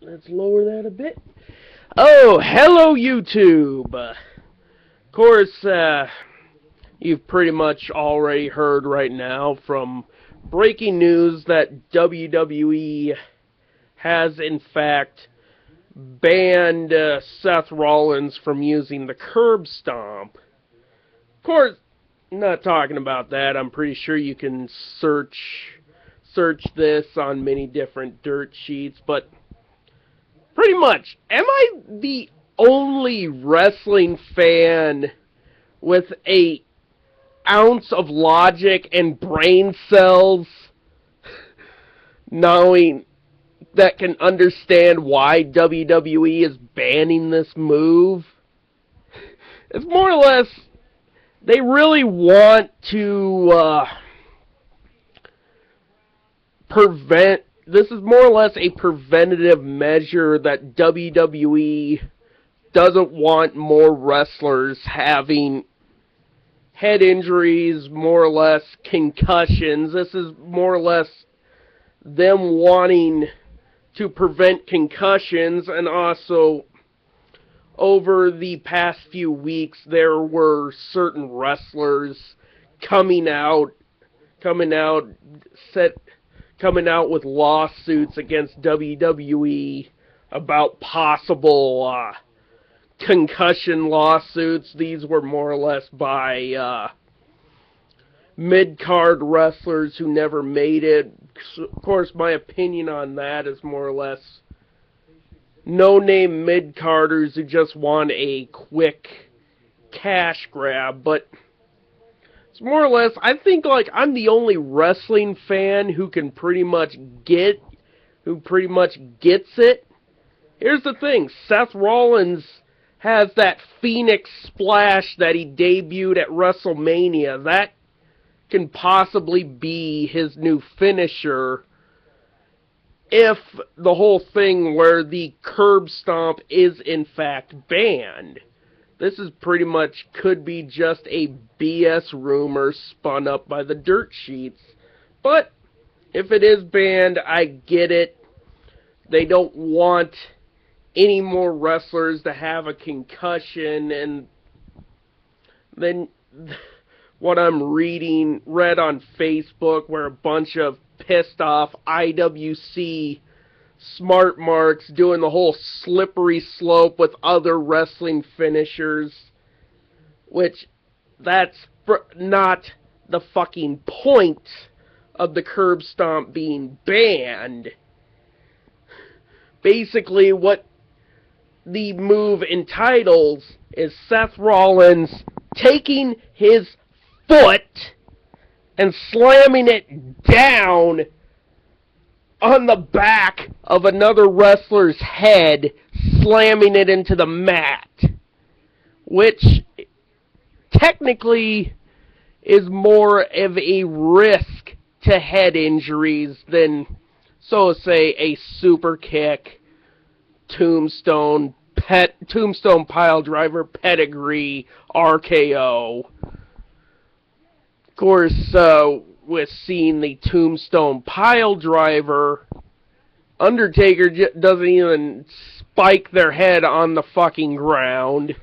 Let's lower that a bit. Oh, hello YouTube! Of course, you've pretty much already heard right now from breaking news that WWE has in fact banned Seth Rollins from using the curb stomp. Of course, I'm not talking about that. I'm pretty sure you can search this on many different dirt sheets, but pretty much, am I the only wrestling fan with an ounce of logic and brain cells knowing that can understand why WWE is banning this move? It's more or less, they really want to prevent. This is more or less a preventative measure that WWE doesn't want more wrestlers having head injuries, more or less concussions. This is more or less them wanting to prevent concussions, and also over the past few weeks there were certain wrestlers coming out with lawsuits against WWE about possible concussion lawsuits. These were more or less by mid-card wrestlers who never made it. Of course, my opinion on that is more or less no-name mid-carders who just want a quick cash grab, but it's more or less, I think, like, I'm the only wrestling fan who can pretty much gets it. Here's the thing, Seth Rollins has that Phoenix Splash that he debuted at WrestleMania. That can possibly be his new finisher if the whole thing where the curb stomp is in fact banned. This is pretty much could be just a BS rumor spun up by the dirt sheets. But if it is banned, I get it. They don't want any more wrestlers to have a concussion, and then what I'm read on Facebook where a bunch of pissed off IWC smart marks doing the whole slippery slope with other wrestling finishers, which that's not the fucking point of the curb stomp being banned. Basically, what the move entitles is Seth Rollins taking his foot and slamming it down on the back of another wrestler's head, slamming it into the mat, which technically is more of a risk to head injuries than, so to say, a super kick, tombstone pile driver, pedigree, RKO. Of course, with seeing the tombstone pile driver, Undertaker doesn't even spike their head on the fucking ground.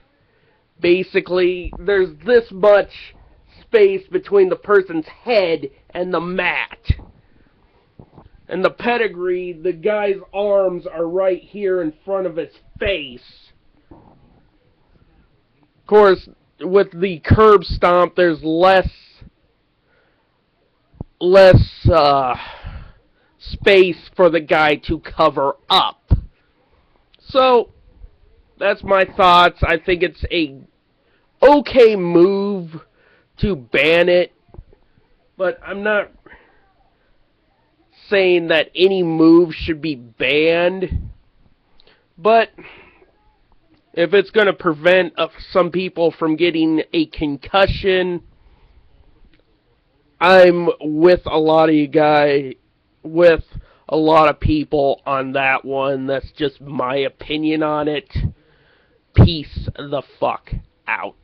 Basically, there's this much space between the person's head and the mat. And the pedigree, the guy's arms are right here in front of his face. Of course, with the curb stomp, there's less space for the guy to cover up. So, that's my thoughts. I think it's a okay move to ban it, but I'm not saying that any move should be banned. But if it's going to prevent some people from getting a concussion, I'm with a lot of you guys, with a lot of people on that one. That's just my opinion on it. Peace the fuck out.